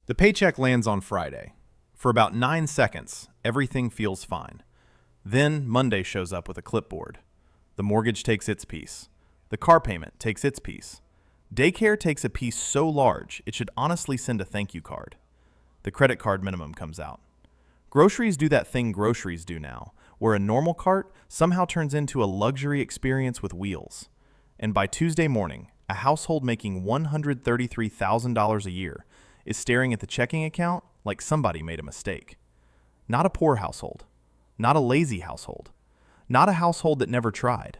The paycheck lands on Friday. For about 9 seconds, everything feels fine. Then Monday shows up with a clipboard. The mortgage takes its piece. The car payment takes its piece. Daycare takes a piece so large it should honestly send a thank you card. The credit card minimum comes out. Groceries do that thing groceries do now, where a normal cart somehow turns into a luxury experience with wheels. And by Tuesday morning, a household making $133,000 a year is staring at the checking account like somebody made a mistake. Not a poor household. Not a lazy household. Not a household that never tried.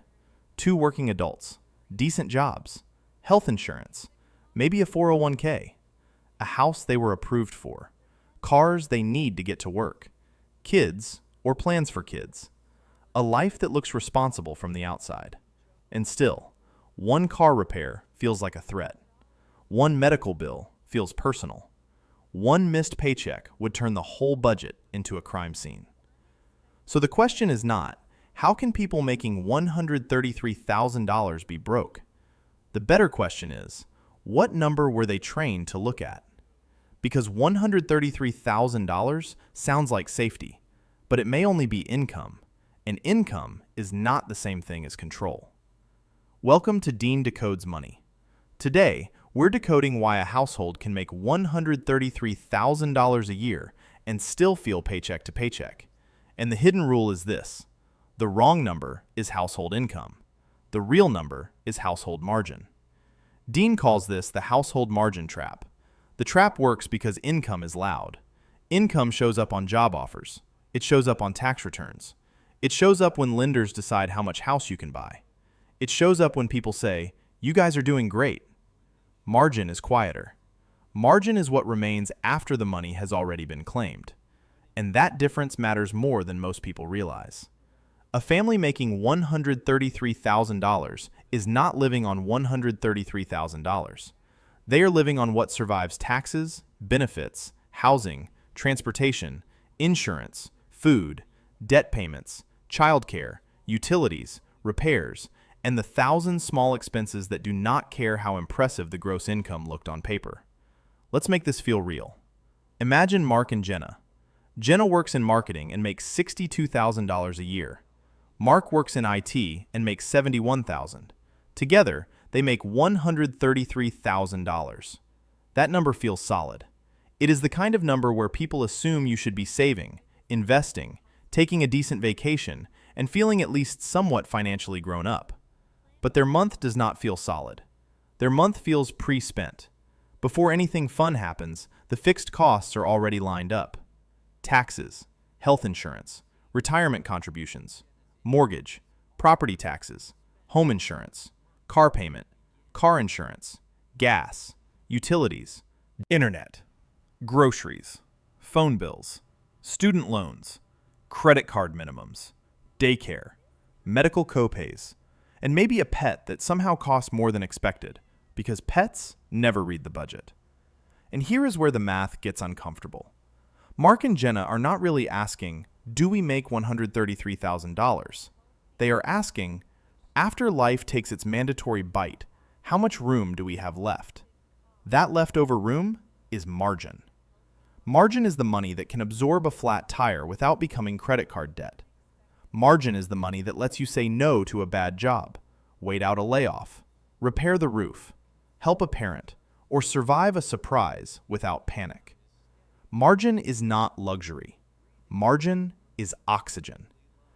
2 working adults. Decent jobs. Health insurance. Maybe a 401k. A house they were approved for. Cars they need to get to work. Kids or plans for kids. A life that looks responsible from the outside. And still, one car repair feels like a threat. One medical bill feels personal. One missed paycheck would turn the whole budget into a crime scene. So the question is not, how can people making $133,000 be broke? The better question is, what number were they trained to look at? Because $133,000 sounds like safety, but it may only be income, and income is not the same thing as control. Welcome to Dean Decodes Money. Today, we're decoding why a household can make $133,000 a year and still feel paycheck to paycheck. And the hidden rule is this: the wrong number is household income. The real number is household margin. Dean calls this the household margin trap. The trap works because income is loud. Income shows up on job offers. It shows up on tax returns. It shows up when lenders decide how much house you can buy. It shows up when people say, "You guys are doing great." Margin is quieter. Margin is what remains after the money has already been claimed. And that difference matters more than most people realize. A family making $133,000 is not living on $133,000. They are living on what survives taxes, benefits, housing, transportation, insurance, food, debt payments, childcare, utilities, repairs, and the 1,000 small expenses that do not care how impressive the gross income looked on paper. Let's make this feel real. Imagine Mark and Jenna. Jenna works in marketing and makes $62,000 a year. Mark works in IT and makes $71,000. Together, they make $133,000. That number feels solid. It is the kind of number where people assume you should be saving, investing, taking a decent vacation, and feeling at least somewhat financially grown up. But their month does not feel solid. Their month feels pre-spent. Before anything fun happens, the fixed costs are already lined up. Taxes, health insurance, retirement contributions, mortgage, property taxes, home insurance, car payment, car insurance, gas, utilities, internet, groceries, phone bills, student loans, credit card minimums, daycare, medical copays, and maybe a pet that somehow costs more than expected, because pets never read the budget. And here is where the math gets uncomfortable. Mark and Jenna are not really asking, do we make $133,000? They are asking, after life takes its mandatory bite, how much room do we have left? That leftover room is margin. Margin is the money that can absorb a flat tire without becoming credit card debt. Margin is the money that lets you say no to a bad job, wait out a layoff, repair the roof, help a parent, or survive a surprise without panic. Margin is not luxury. Margin is oxygen.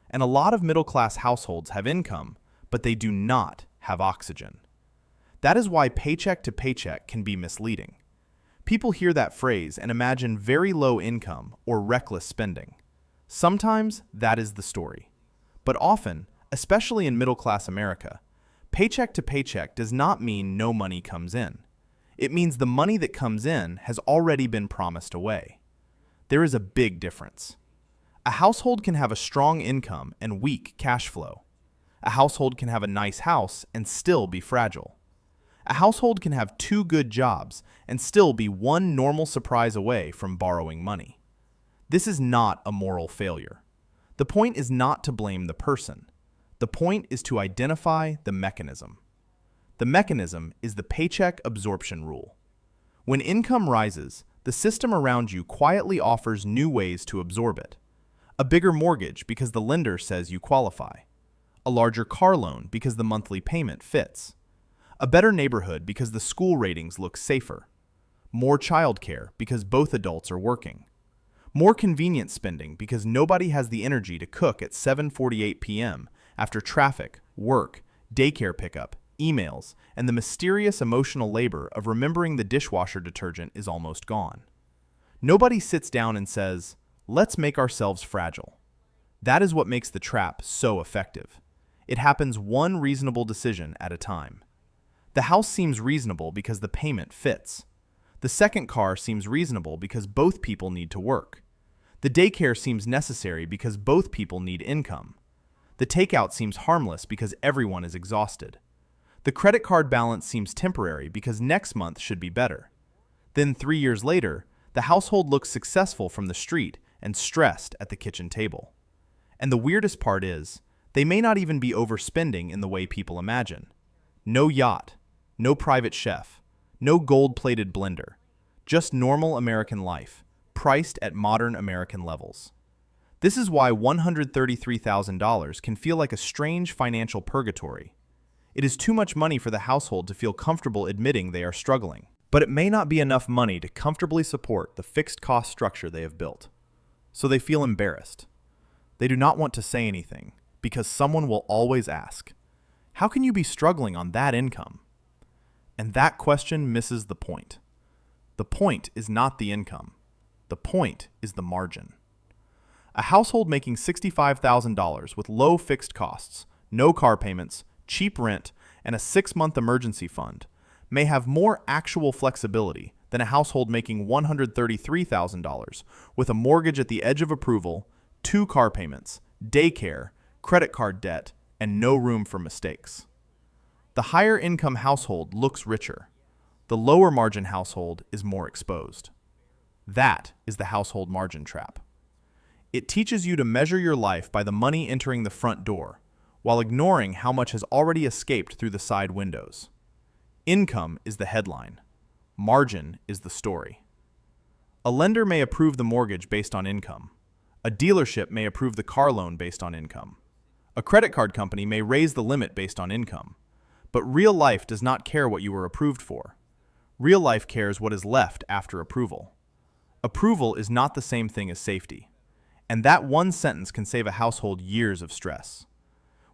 And a lot of middle-class households have income, but they do not have oxygen. That is why paycheck to paycheck can be misleading. People hear that phrase and imagine very low income or reckless spending. Sometimes that is the story. But often, especially in middle-class America, paycheck to paycheck does not mean no money comes in. It means the money that comes in has already been promised away. There is a big difference. A household can have a strong income and weak cash flow. A household can have a nice house and still be fragile. A household can have 2 good jobs and still be one normal surprise away from borrowing money. This is not a moral failure. The point is not to blame the person. The point is to identify the mechanism. The mechanism is the paycheck absorption rule. When income rises, the system around you quietly offers new ways to absorb it. A bigger mortgage because the lender says you qualify. A larger car loan because the monthly payment fits. A better neighborhood because the school ratings look safer. More childcare because both adults are working. More convenient spending because nobody has the energy to cook at 7:48 p.m. after traffic, work, daycare pickup, emails, and the mysterious emotional labor of remembering the dishwasher detergent is almost gone. Nobody sits down and says, "Let's make ourselves fragile." That is what makes the trap so effective. It happens one reasonable decision at a time. The house seems reasonable because the payment fits. The second car seems reasonable because both people need to work. The daycare seems necessary because both people need income. The takeout seems harmless because everyone is exhausted. The credit card balance seems temporary because next month should be better. Then 3 years later, the household looks successful from the street and stressed at the kitchen table. And the weirdest part is, they may not even be overspending in the way people imagine. No yacht, no private chef, no gold-plated blender, just normal American life, priced at modern American levels. This is why $133,000 can feel like a strange financial purgatory. It is too much money for the household to feel comfortable admitting they are struggling. But it may not be enough money to comfortably support the fixed cost structure they have built. So they feel embarrassed. They do not want to say anything because someone will always ask, "How can you be struggling on that income?" And that question misses the point. The point is not the income. The point is the margin. A household making $65,000 with low fixed costs, no car payments, cheap rent, and a 6-month emergency fund may have more actual flexibility than a household making $133,000 with a mortgage at the edge of approval, 2 car payments, daycare, credit card debt, and no room for mistakes. The higher income household looks richer. The lower margin household is more exposed. That is the household margin trap. It teaches you to measure your life by the money entering the front door, while ignoring how much has already escaped through the side windows. Income is the headline. Margin is the story. A lender may approve the mortgage based on income. A dealership may approve the car loan based on income. A credit card company may raise the limit based on income. But real life does not care what you were approved for. Real life cares what is left after approval. Approval is not the same thing as safety. And that one sentence can save a household years of stress.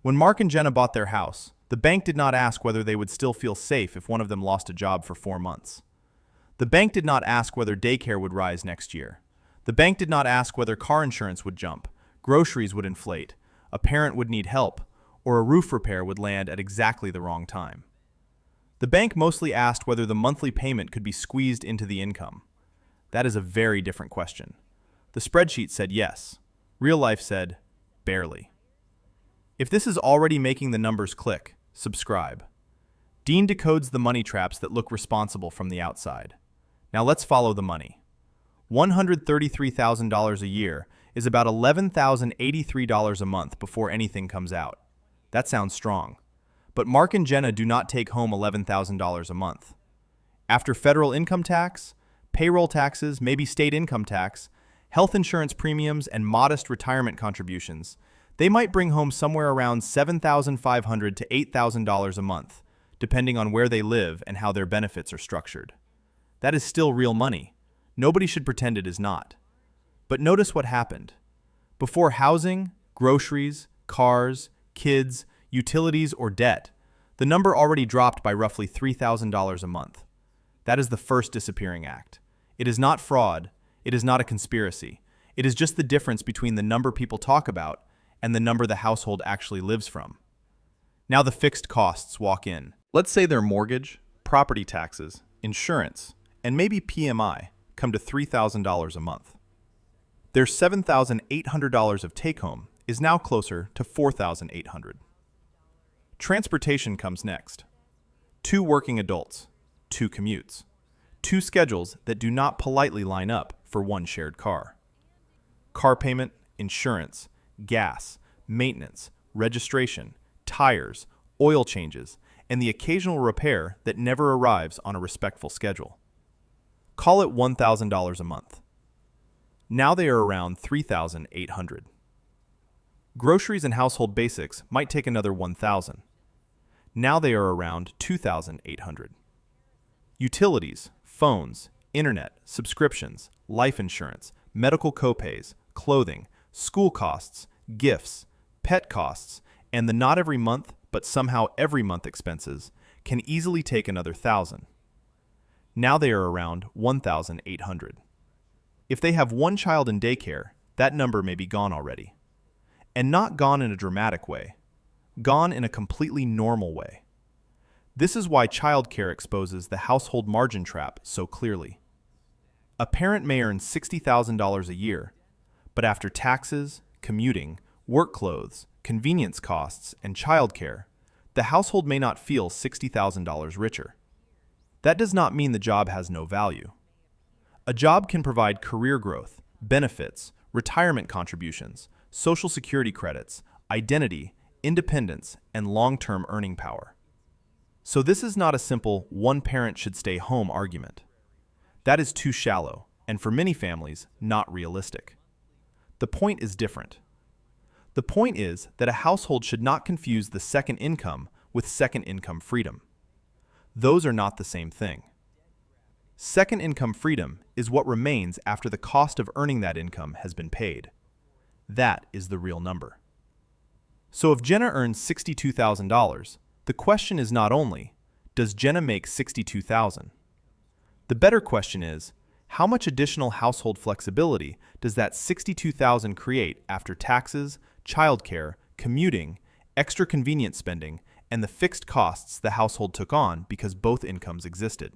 When Mark and Jenna bought their house, the bank did not ask whether they would still feel safe if one of them lost a job for 4 months. The bank did not ask whether daycare would rise next year. The bank did not ask whether car insurance would jump, groceries would inflate, a parent would need help, or a roof repair would land at exactly the wrong time. The bank mostly asked whether the monthly payment could be squeezed into the income. That is a very different question. The spreadsheet said yes. Real life said, barely. If this is already making the numbers click, subscribe. Dean decodes the money traps that look responsible from the outside. Now let's follow the money. $133,000 a year is about $11,083 a month before anything comes out. That sounds strong. But Mark and Jenna do not take home $11,000 a month. After federal income tax, payroll taxes, maybe state income tax, health insurance premiums, and modest retirement contributions, they might bring home somewhere around $7,500 to $8,000 a month, depending on where they live and how their benefits are structured. That is still real money. Nobody should pretend it is not. But notice what happened. Before housing, groceries, cars, kids, utilities, or debt, the number already dropped by roughly $3,000 a month. That is the first disappearing act. It is not fraud. It is not a conspiracy. It is just the difference between the number people talk about and the number the household actually lives from. Now the fixed costs walk in. Let's say their mortgage, property taxes, insurance, and maybe PMI come to $3,000 a month. Their $7,800 of take-home is now closer to $4,800. Transportation comes next. 2 working adults, 2 commutes, 2 schedules that do not politely line up for 1 shared car. Car payment, insurance, gas, maintenance, registration, tires, oil changes, and the occasional repair that never arrives on a respectful schedule. Call it $1,000 a month. Now they are around $3,800. Groceries and household basics might take another $1,000. Now they are around $2,800. Utilities, phones, internet, subscriptions, life insurance, medical copays, clothing, school costs, gifts, pet costs, and the not every month but somehow every month expenses can easily take another $1,000. Now they are around $1,800. If they have one child in daycare, that number may be gone already. And not gone in a dramatic way, gone in a completely normal way. This is why childcare exposes the household margin trap so clearly. A parent may earn $60,000 a year, but after taxes, commuting, work clothes, convenience costs, and childcare, the household may not feel $60,000 richer. That does not mean the job has no value. A job can provide career growth, benefits, retirement contributions, Social Security credits, identity, independence, and long-term earning power. So this is not a simple one parent should stay home argument. That is too shallow, and for many families, not realistic. The point is different. The point is that a household should not confuse the second income with second income freedom. Those are not the same thing. Second income freedom is what remains after the cost of earning that income has been paid. That is the real number. So if Jenna earns $62,000, the question is not only, does Jenna make $62,000? The better question is, how much additional household flexibility does that $62,000 create after taxes, childcare, commuting, extra convenience spending, and the fixed costs the household took on because both incomes existed?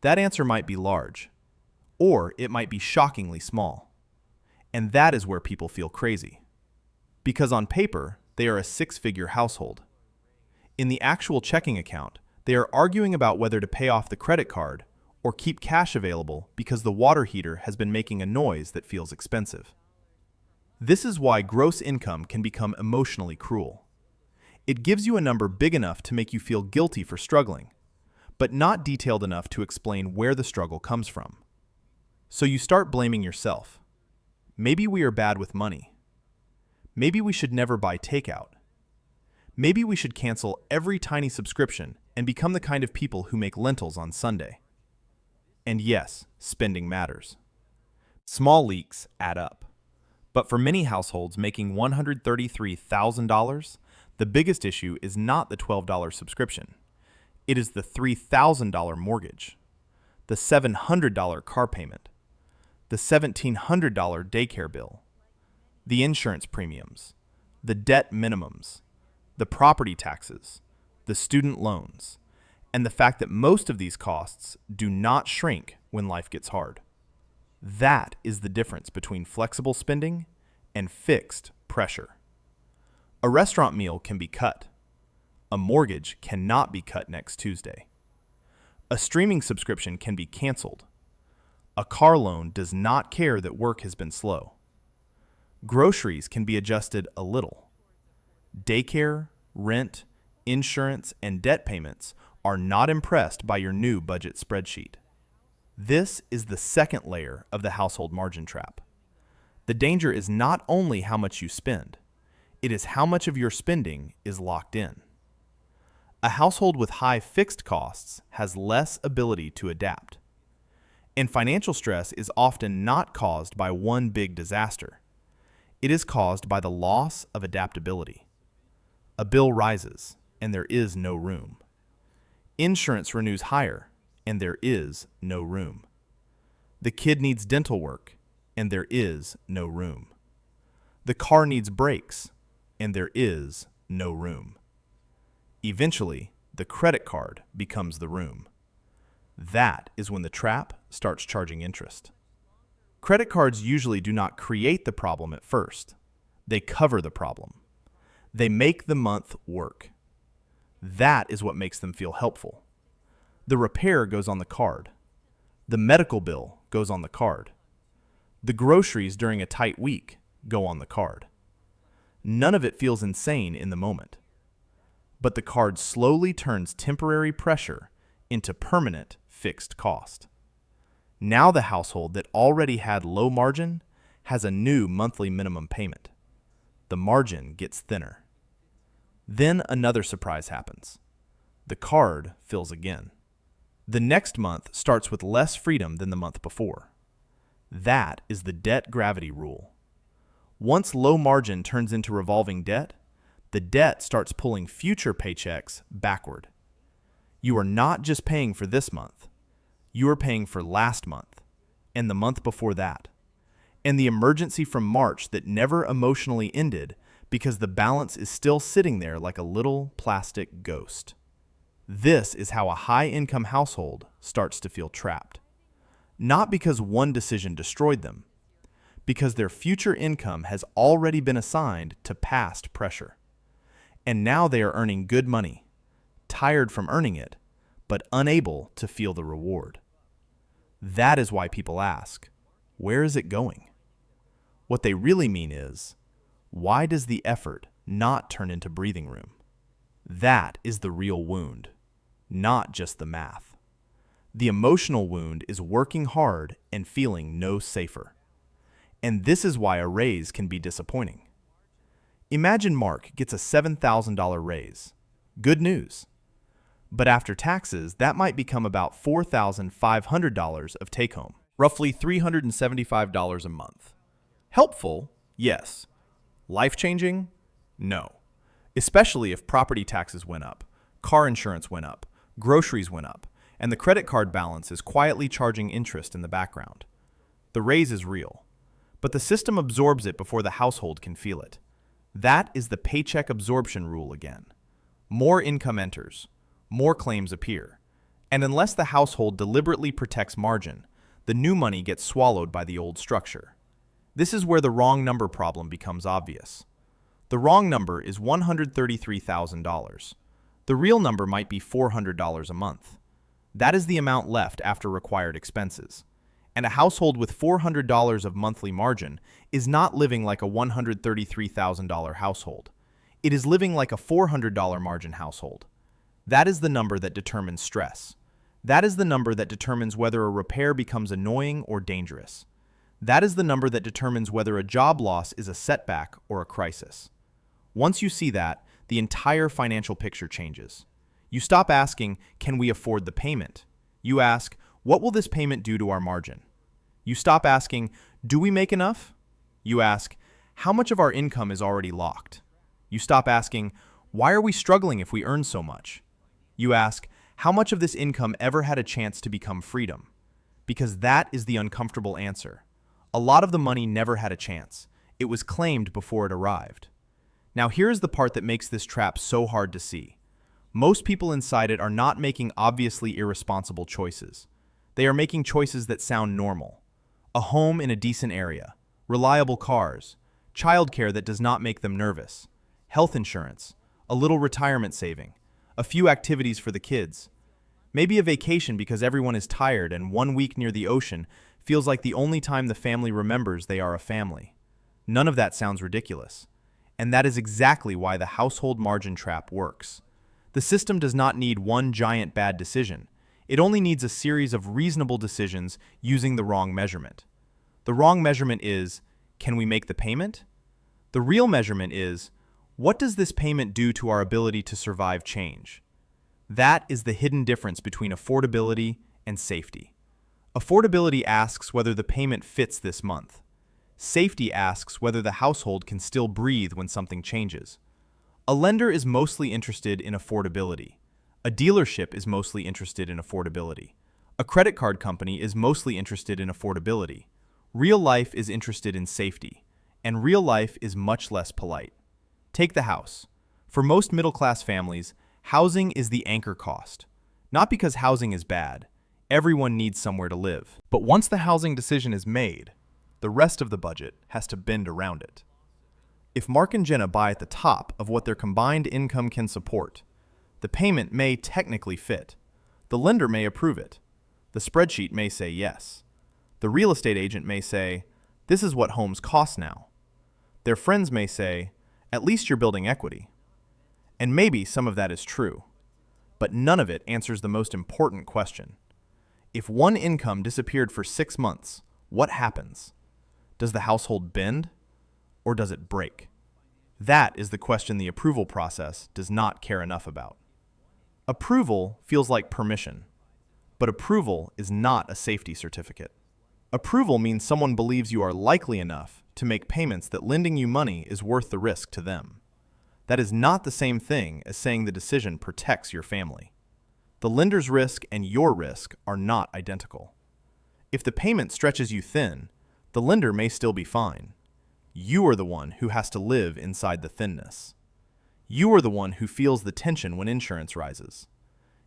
That answer might be large, or it might be shockingly small. And that is where people feel crazy. Because on paper, they are a six-figure household. In the actual checking account, they are arguing about whether to pay off the credit card or keep cash available because the water heater has been making a noise that feels expensive. This is why gross income can become emotionally cruel. It gives you a number big enough to make you feel guilty for struggling, but not detailed enough to explain where the struggle comes from. So you start blaming yourself. Maybe we are bad with money. Maybe we should never buy takeout. Maybe we should cancel every tiny subscription and become the kind of people who make lentils on Sunday. And yes, spending matters. Small leaks add up. But for many households making $133,000, the biggest issue is not the $12 subscription. It is the $3,000 mortgage, the $700 car payment, the $1,700 daycare bill, the insurance premiums, the debt minimums, the property taxes, the student loans, and the fact that most of these costs do not shrink when life gets hard. That is the difference between flexible spending and fixed pressure. A restaurant meal can be cut. A mortgage cannot be cut next Tuesday. A streaming subscription can be canceled. A car loan does not care that work has been slow. Groceries can be adjusted a little. Daycare, rent, insurance, and debt payments are not impressed by your new budget spreadsheet. This is the second layer of the household margin trap. The danger is not only how much you spend, it is how much of your spending is locked in. A household with high fixed costs has less ability to adapt. And financial stress is often not caused by one big disaster. It is caused by the loss of adaptability. A bill rises, and there is no room. Insurance renews higher, and there is no room. The kid needs dental work, and there is no room. The car needs brakes, and there is no room. Eventually, the credit card becomes the room. That is when the trap starts charging interest. Credit cards usually do not create the problem at first. They cover the problem. They make the month work. That is what makes them feel helpful. The repair goes on the card. The medical bill goes on the card. The groceries during a tight week go on the card. None of it feels insane in the moment. But the card slowly turns temporary pressure into permanent fixed cost. Now the household that already had low margin has a new monthly minimum payment. The margin gets thinner. Then another surprise happens. The card fills again. The next month starts with less freedom than the month before. That is the debt gravity rule. Once low margin turns into revolving debt, the debt starts pulling future paychecks backward. You are not just paying for this month. You are paying for last month, and the month before that, and the emergency from March that never emotionally ended because the balance is still sitting there like a little plastic ghost. This is how a high-income household starts to feel trapped. Not because one decision destroyed them, because their future income has already been assigned to past pressure. And now they are earning good money, tired from earning it, but unable to feel the reward. That is why people ask, where is it going? What they really mean is, why does the effort not turn into breathing room? That is the real wound, not just the math. The emotional wound is working hard and feeling no safer. And this is why a raise can be disappointing. Imagine Mark gets a $7,000 raise. Good news. But after taxes, that might become about $4,500 of take-home, roughly $375 a month. Helpful? Yes. Life-changing? No. Especially if property taxes went up, car insurance went up, groceries went up, and the credit card balance is quietly charging interest in the background. The raise is real, but the system absorbs it before the household can feel it. That is the paycheck absorption rule again. More income enters, more claims appear, and unless the household deliberately protects margin, the new money gets swallowed by the old structure. This is where the wrong number problem becomes obvious. The wrong number is $133,000. The real number might be $400 a month. That is the amount left after required expenses. And a household with $400 of monthly margin is not living like a $133,000 household. It is living like a $400 margin household. That is the number that determines stress. That is the number that determines whether a repair becomes annoying or dangerous. That is the number that determines whether a job loss is a setback or a crisis. Once you see that, the entire financial picture changes. You stop asking, can we afford the payment? You ask, what will this payment do to our margin? You stop asking, do we make enough? You ask, how much of our income is already locked? You stop asking, why are we struggling if we earn so much? You ask, how much of this income ever had a chance to become freedom? Because that is the uncomfortable answer. A lot of the money never had a chance. It was claimed before it arrived. Now here's the part that makes this trap so hard to see. Most people inside it are not making obviously irresponsible choices. They are making choices that sound normal. A home in a decent area, reliable cars, childcare that does not make them nervous, health insurance, a little retirement saving, a few activities for the kids, maybe a vacation because everyone is tired and 1 week near the ocean feels like the only time the family remembers they are a family. None of that sounds ridiculous. And that is exactly why the household margin trap works. The system does not need one giant bad decision. It only needs a series of reasonable decisions using the wrong measurement. The wrong measurement is, can we make the payment? The real measurement is, what does this payment do to our ability to survive change? That is the hidden difference between affordability and safety. Affordability asks whether the payment fits this month. Safety asks whether the household can still breathe when something changes. A lender is mostly interested in affordability. A dealership is mostly interested in affordability. A credit card company is mostly interested in affordability. Real life is interested in safety, and real life is much less polite. Take the house. For most middle-class families, housing is the anchor cost. Not because housing is bad. Everyone needs somewhere to live. But once the housing decision is made, the rest of the budget has to bend around it. If Mark and Jenna buy at the top of what their combined income can support, the payment may technically fit. The lender may approve it. The spreadsheet may say yes. The real estate agent may say, this is what homes cost now. Their friends may say, at least you're building equity. And maybe some of that is true. But none of it answers the most important question. If one income disappeared for 6 months, what happens? Does the household bend, or does it break? That is the question the approval process does not care enough about. Approval feels like permission, but approval is not a safety certificate. Approval means someone believes you are likely enough to make payments that lending you money is worth the risk to them. That is not the same thing as saying the decision protects your family. The lender's risk and your risk are not identical. If the payment stretches you thin, the lender may still be fine. You are the one who has to live inside the thinness. You are the one who feels the tension when insurance rises.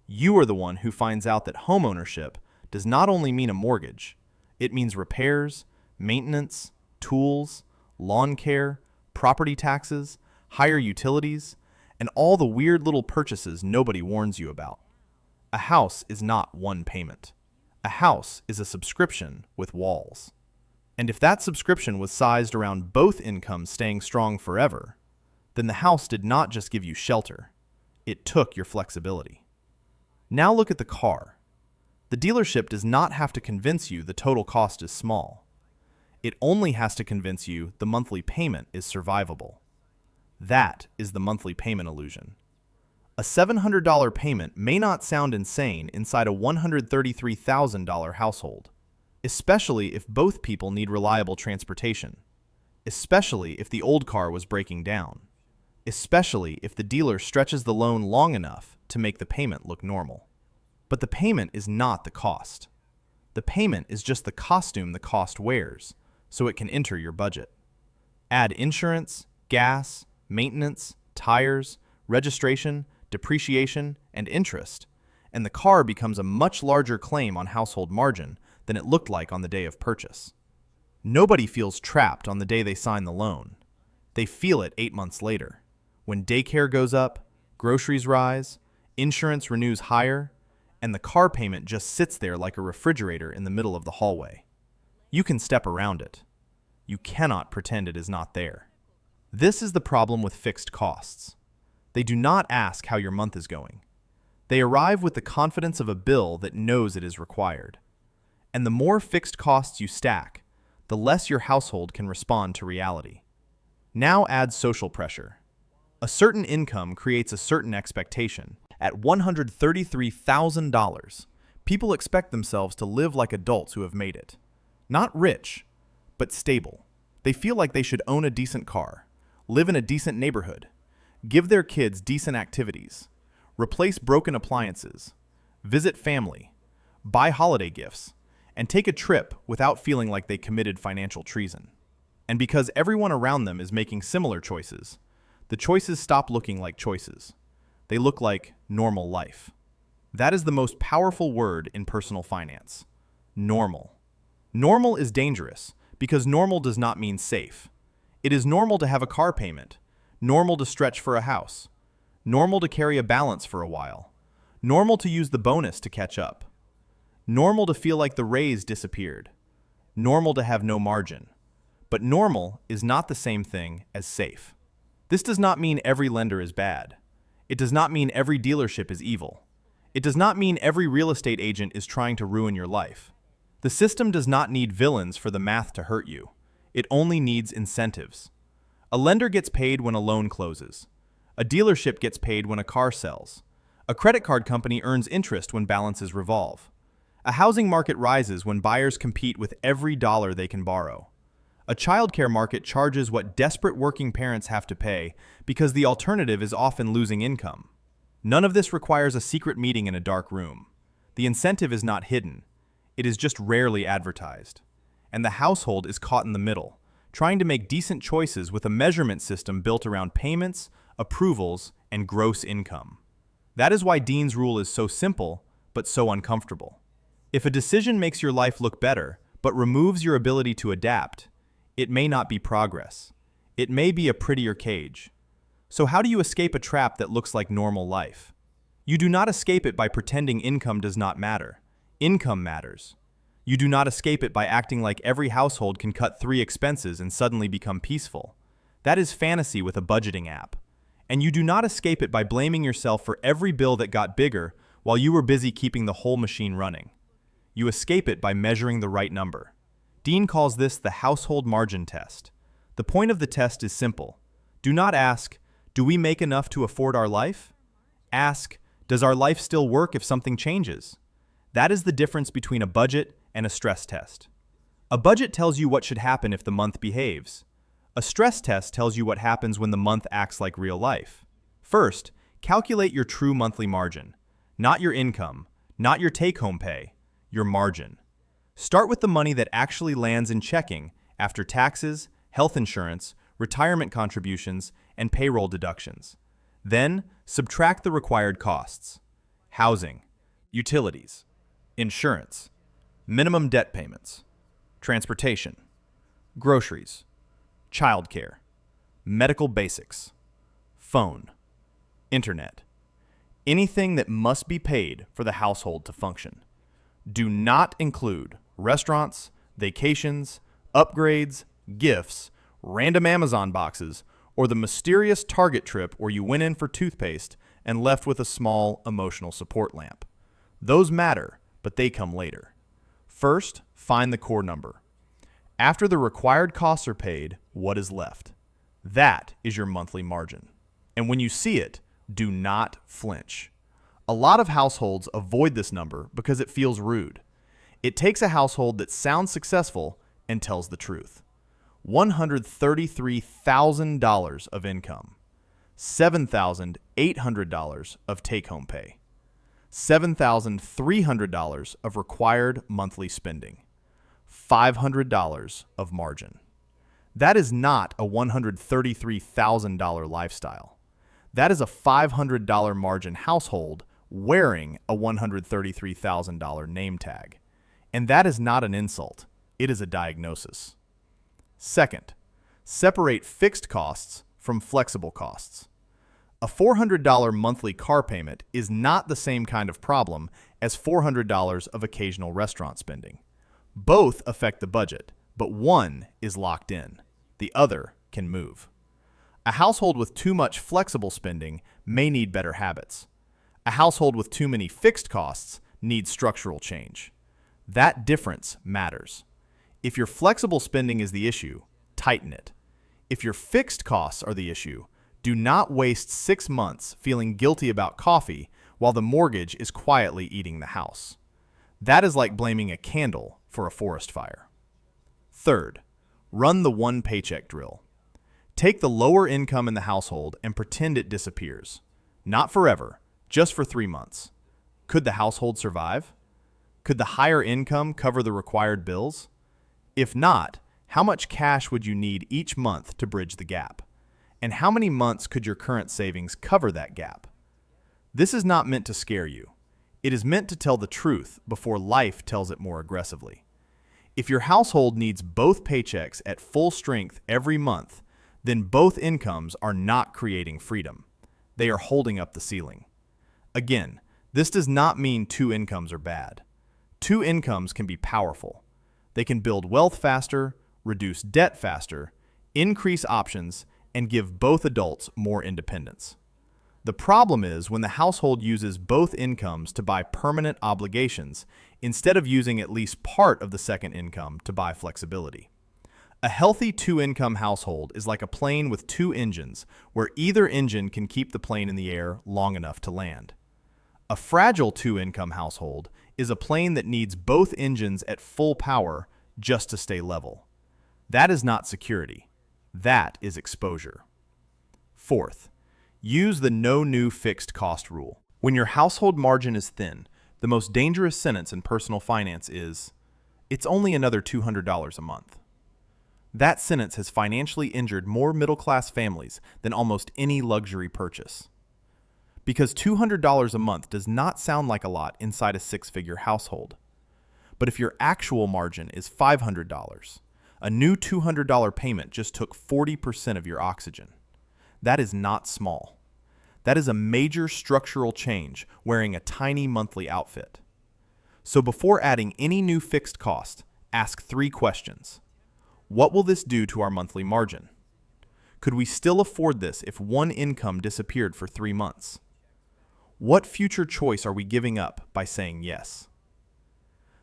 You are the one who finds out that homeownership does not only mean a mortgage, it means repairs, maintenance, tools, lawn care, property taxes, higher utilities, and all the weird little purchases nobody warns you about. A house is not one payment. A house is a subscription with walls. And if that subscription was sized around both incomes staying strong forever, then the house did not just give you shelter, it took your flexibility. Now look at the car. The dealership does not have to convince you the total cost is small. It only has to convince you the monthly payment is survivable. That is the monthly payment illusion. A $700 payment may not sound insane inside a $133,000 household, especially if both people need reliable transportation, especially if the old car was breaking down, especially if the dealer stretches the loan long enough to make the payment look normal. But the payment is not the cost. The payment is just the costume the cost wears, so it can enter your budget. Add insurance, gas, maintenance, tires, registration, depreciation, and interest, and the car becomes a much larger claim on household margin than it looked like on the day of purchase. Nobody feels trapped on the day they sign the loan. They feel it 8 months later, when daycare goes up, groceries rise, insurance renews higher, and the car payment just sits there like a refrigerator in the middle of the hallway. You can step around it. You cannot pretend it is not there. This is the problem with fixed costs. They do not ask how your month is going. They arrive with the confidence of a bill that knows it is required. And the more fixed costs you stack, the less your household can respond to reality. Now add social pressure. A certain income creates a certain expectation. At $133,000, people expect themselves to live like adults who have made it. Not rich, but stable. They feel like they should own a decent car, live in a decent neighborhood, give their kids decent activities, replace broken appliances, visit family, buy holiday gifts, and take a trip without feeling like they committed financial treason. And because everyone around them is making similar choices, the choices stop looking like choices. They look like normal life. That is the most powerful word in personal finance. Normal. Normal is dangerous because normal does not mean safe. It is normal to have a car payment, normal to stretch for a house, normal to carry a balance for a while, normal to use the bonus to catch up, normal to feel like the raise disappeared, normal to have no margin. But normal is not the same thing as safe. This does not mean every lender is bad. It does not mean every dealership is evil. It does not mean every real estate agent is trying to ruin your life. The system does not need villains for the math to hurt you. It only needs incentives. A lender gets paid when a loan closes. A dealership gets paid when a car sells. A credit card company earns interest when balances revolve. A housing market rises when buyers compete with every dollar they can borrow. A childcare market charges what desperate working parents have to pay because the alternative is often losing income. None of this requires a secret meeting in a dark room. The incentive is not hidden. It is just rarely advertised. And the household is caught in the middle, trying to make decent choices with a measurement system built around payments, approvals, and gross income. That is why Dean's rule is so simple, but so uncomfortable. If a decision makes your life look better, but removes your ability to adapt, it may not be progress. It may be a prettier cage. So how do you escape a trap that looks like normal life? You do not escape it by pretending income does not matter. Income matters. You do not escape it by acting like every household can cut 3 expenses and suddenly become peaceful. That is fantasy with a budgeting app. And you do not escape it by blaming yourself for every bill that got bigger while you were busy keeping the whole machine running. You escape it by measuring the right number. Dean calls this the household margin test. The point of the test is simple. Do not ask, do we make enough to afford our life? Ask, does our life still work if something changes? That is the difference between a budget and a stress test. A budget tells you what should happen if the month behaves. A stress test tells you what happens when the month acts like real life. First, calculate your true monthly margin. Not your income, not your take-home pay, your margin. Start with the money that actually lands in checking after taxes, health insurance, retirement contributions, and payroll deductions. Then, subtract the required costs: housing, utilities, insurance, minimum debt payments, transportation, groceries, childcare, medical basics, phone, internet, anything that must be paid for the household to function. Do not include restaurants, vacations, upgrades, gifts, random Amazon boxes, or the mysterious Target trip where you went in for toothpaste and left with a small emotional support lamp. Those matter, but they come later. First, find the core number. After the required costs are paid, what is left? That is your monthly margin. And when you see it, do not flinch. A lot of households avoid this number because it feels rude. It takes a household that sounds successful and tells the truth. $133,000 of income, $7,800 of take-home pay, $7,300 of required monthly spending, $500 of margin. That is not a $133,000 lifestyle. That is a $500 margin household wearing a $133,000 name tag. And that is not an insult. It is a diagnosis. Second, separate fixed costs from flexible costs. A $400 monthly car payment is not the same kind of problem as $400 of occasional restaurant spending. Both affect the budget, but one is locked in. The other can move. A household with too much flexible spending may need better habits. A household with too many fixed costs needs structural change. That difference matters. If your flexible spending is the issue, tighten it. If your fixed costs are the issue, do not waste 6 months feeling guilty about coffee while the mortgage is quietly eating the house. That is like blaming a candle for a forest fire. Third, run the one paycheck drill. Take the lower income in the household and pretend it disappears. Not forever, just for 3 months. Could the household survive? Could the higher income cover the required bills? If not, how much cash would you need each month to bridge the gap? And how many months could your current savings cover that gap? This is not meant to scare you. It is meant to tell the truth before life tells it more aggressively. If your household needs both paychecks at full strength every month, then both incomes are not creating freedom. They are holding up the ceiling. Again, this does not mean 2 incomes are bad. 2 incomes can be powerful. They can build wealth faster, reduce debt faster, increase options, and give both adults more independence. The problem is when the household uses both incomes to buy permanent obligations instead of using at least part of the second income to buy flexibility. A healthy 2-income household is like a plane with 2 engines where either engine can keep the plane in the air long enough to land. A fragile 2-income household is a plane that needs both engines at full power just to stay level. That is not security. That is exposure. Fourth, use the no new fixed cost rule. When your household margin is thin, the most dangerous sentence in personal finance is, "It's only another $200 a month." That sentence has financially injured more middle-class families than almost any luxury purchase. Because $200 a month does not sound like a lot inside a 6-figure household. But if your actual margin is $500, a new $200 payment just took 40% of your oxygen. That is not small. That is a major structural change wearing a tiny monthly outfit. So before adding any new fixed cost, ask 3 questions. What will this do to our monthly margin? Could we still afford this if one income disappeared for 3 months? What future choice are we giving up by saying yes?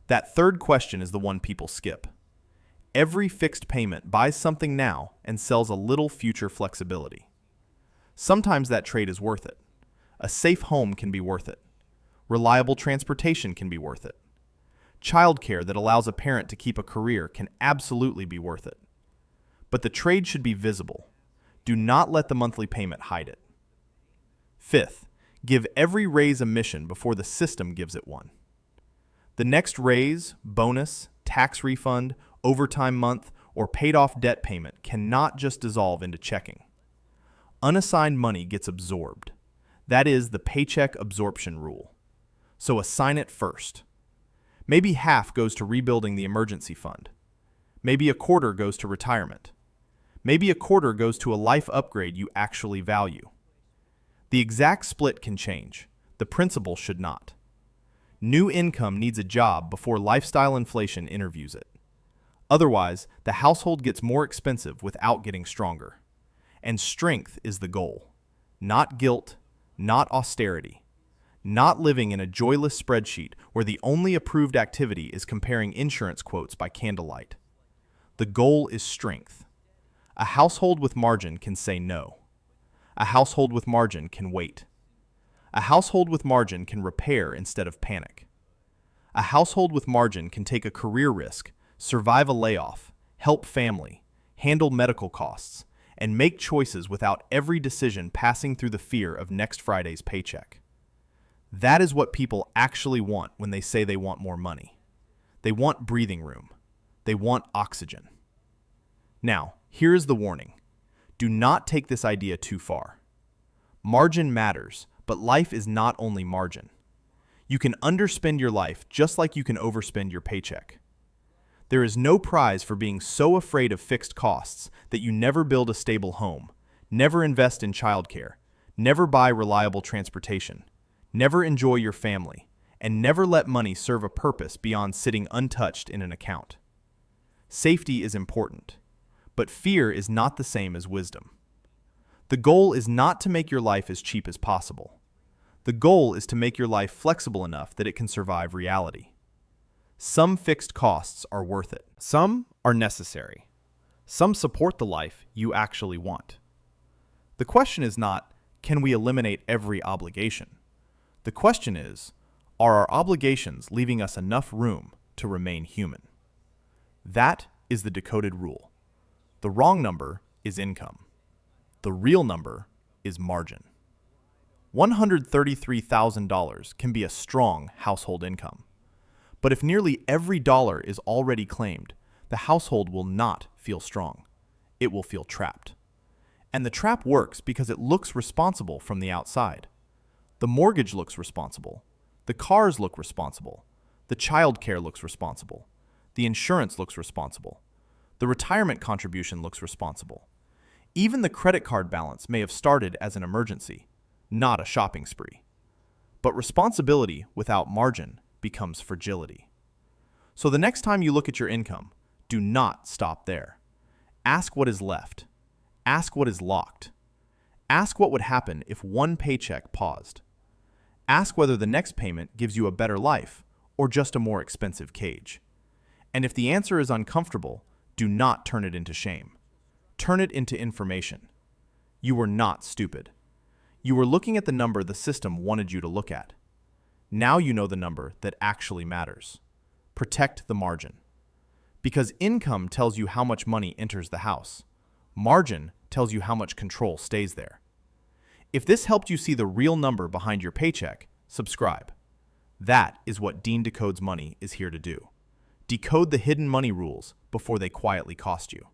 That third question is the one people skip. Every fixed payment buys something now and sells a little future flexibility. Sometimes that trade is worth it. A safe home can be worth it. Reliable transportation can be worth it. Childcare that allows a parent to keep a career can absolutely be worth it. But the trade should be visible. Do not let the monthly payment hide it. Fifth, give every raise a mission before the system gives it one. The next raise, bonus, tax refund, overtime month, or paid-off debt payment cannot just dissolve into checking. Unassigned money gets absorbed. That is the paycheck absorption rule. So assign it first. Maybe half goes to rebuilding the emergency fund. Maybe a quarter goes to retirement. Maybe a quarter goes to a life upgrade you actually value. The exact split can change. The principle should not. New income needs a job before lifestyle inflation interviews it. Otherwise, the household gets more expensive without getting stronger. And strength is the goal. Not guilt, not austerity. Not living in a joyless spreadsheet where the only approved activity is comparing insurance quotes by candlelight. The goal is strength. A household with margin can say no. A household with margin can wait. A household with margin can repair instead of panic. A household with margin can take a career risk, survive a layoff, help family, handle medical costs, and make choices without every decision passing through the fear of next Friday's paycheck. That is what people actually want when they say they want more money. They want breathing room. They want oxygen. Now, here is the warning. Do not take this idea too far. Margin matters, but life is not only margin. You can underspend your life just like you can overspend your paycheck. There is no prize for being so afraid of fixed costs that you never build a stable home, never invest in childcare, never buy reliable transportation, never enjoy your family, and never let money serve a purpose beyond sitting untouched in an account. Safety is important, but fear is not the same as wisdom. The goal is not to make your life as cheap as possible. The goal is to make your life flexible enough that it can survive reality. Some fixed costs are worth it. Some are necessary. Some support the life you actually want. The question is not, can we eliminate every obligation? The question is, are our obligations leaving us enough room to remain human? That is the decoded rule. The wrong number is income. The real number is margin. $133,000 can be a strong household income. But if nearly every dollar is already claimed, the household will not feel strong. It will feel trapped. And the trap works because it looks responsible from the outside. The mortgage looks responsible. The cars look responsible. The childcare looks responsible. The insurance looks responsible. The retirement contribution looks responsible. Even the credit card balance may have started as an emergency, not a shopping spree. But responsibility without margin becomes fragility. So the next time you look at your income, do not stop there. Ask what is left. Ask what is locked. Ask what would happen if one paycheck paused. Ask whether the next payment gives you a better life or just a more expensive cage. And if the answer is uncomfortable, do not turn it into shame. Turn it into information. You were not stupid. You were looking at the number the system wanted you to look at. Now you know the number that actually matters. Protect the margin. Because income tells you how much money enters the house. Margin tells you how much control stays there. If this helped you see the real number behind your paycheck, subscribe. That is what Dean Decodes Money is here to do. Decode the hidden money rules before they quietly cost you.